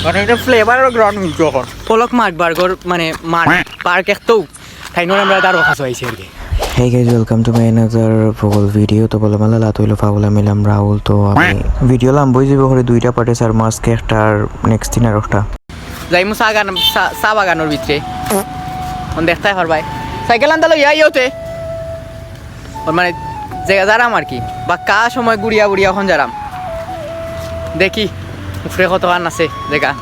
মানে এটা ফ্লেভারের গ্রাউন্ড মিলছে এখন পলক মার্ক বার্গর মানে মার্ক পার্ক একটাও ঠাইনোর আমরা তার কাছে আইছি আর কি। Hey guys, welcome to my another vlog video. তো বলে মালা লাত হইলো ফাউলা মিলাম রাহুল। তো আমি ভিডিও লাম্বই যাব করে দুইটা পার্টে স্যার মাস্কে একটা আর নেক্সট দিন আর একটা যাইমু চা বাগানোর ভিতরে দেখতে পারবাই সাইকেল আনতে লইয়া ইয়েতে মানে যারাম আর কি বা কা সময় গুড়িয়া গুড়িয়া এখন যারাম দেখি উপরে কত গান আছে দেখা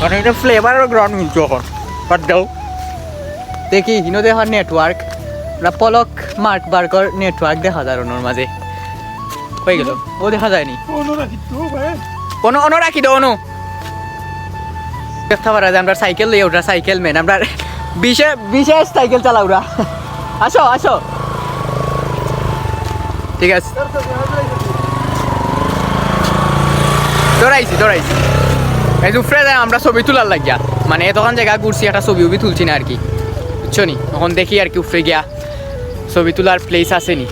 মানে এটা ফ্লেভারের গ্রাউন্ড মিলছে এখন বাট দাও দেখি হিনো দেখার নেটওয়ার্ক পলক মার্ক বার্গর নেটওয়ার্ক দেখা যায় ওর মাঝে হয়ে গেল ও দেখা যায়নি অনু রাখি দো অনু দেখতে পারা যায় আমরা সাইকেল লই ওটা সাইকেল মেন আমরা বিশেষ সাইকেল চালাও ওরা আসো আসো ঠিক আছে দৌড়াইছি এই উপরে আমরা ছবি তোলার লাগিয়া মানে তখন জায়গা ঘুরছি একটা ছবি তুলছি না আর কি বুঝছো নি তখন দেখি আর কি উপরে গিয়া ছবি তোলার প্লেস আছে নি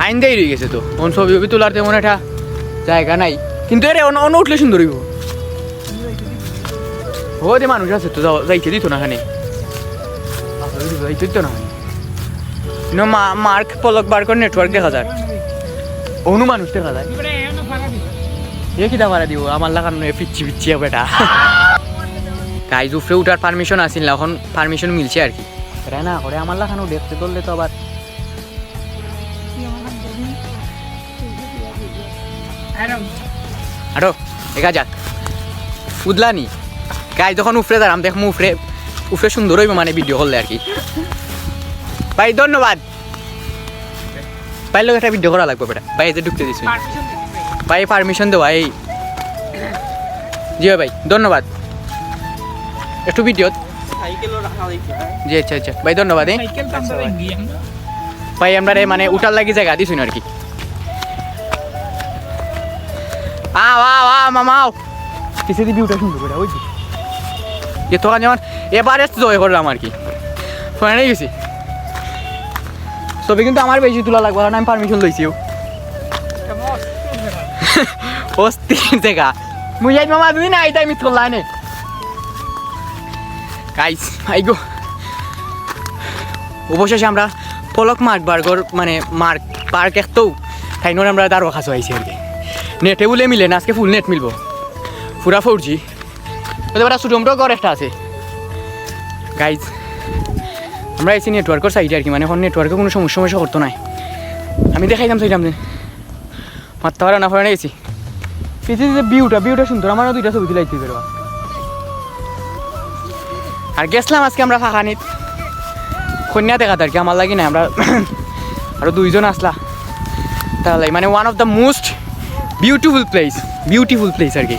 আইন দেই রয়ে গেছে তো তখন ছবি তোলার তেমন একটা জায়গা নাই কিন্তু এর অন্য উঠলে সুন্দর হইব ও যে মানুষ আছে তো যাইতে দিত না খানে যাইতে দিত না মার্ক পলক বার্গর নেটওয়ার্ক দেখা যায় অনু মানুষ দেখা যায় এ কিটা ভাড়া দিব আমার লাগানো পিচ্ছি বেটা গাইজ উপরে উঠার পারমিশন আসিল না এখন পারমিশন মিলছে আর কি এটা না করে আমার লাগানো দেখতে তুললে তো আবার আরো দেখা যাক উদলানি গাইজ যখন উপরে দাঁড়াম দেখবো উপরে সুন্দর হইব মানে ভিডিও করলে আর কি ভাই ধন্যবাদ ভাই লোক একটা ভিডিও করা লাগবে বেটা ভাই এতে ঢুকতে দিস ভাই পারমিশন দেওয়া এই জি ভাই ধন্যবাদ একটু ভিডিও জি আচ্ছা ভাই ধন্যবাদ ভাই আমরা মানে উঠার লাগি জায়গা দিস আর কি মামাও কিছু দিবি উঠা সুন্দর বেটা ওই যে তখন যেমন এবারে জয় করলাম আর কি ফোনে গেছি ছবি কিন্তু আমার বেশি তোলা লাগবে কারণ আমি পারমিশন লইছিও অস্থির জায়গা মুই যাই মামা তুই না এইটাই মিথ করলা নে গাইস আইগো অবশেষে আমরা পলক মার্ক বার্গর মানে মার্ক পার্ক একটাও ঠাইনোর আমরা তার কাছে আইছি আর কি নেটে বলে মিলে না আজকে ফুল নেট মিলবো পুরা 4G ওদের একটা ছোটো ঘর একটা আছে গাইজ আমরা এসি নেটওয়ার্কের সাইডে আর কি মানে এখন নেটওয়ার্কে কোনো সমস্যা করতো না আমি দেখাইতাম সাইড আপনি মারতে পারা না পারে গেছি পিছিয়ে যে ভিউটা সুন্দর আমারও দুইটা ছবি তুলাইতে পারবা আর গেছিলাম আজকে আমরা ফাঁকানিত কন্যা দেখাতে আর কি আমার লাগি না আমরা আরও দুইজন আসলা তাহলে মানে one of the most beautiful place আর কি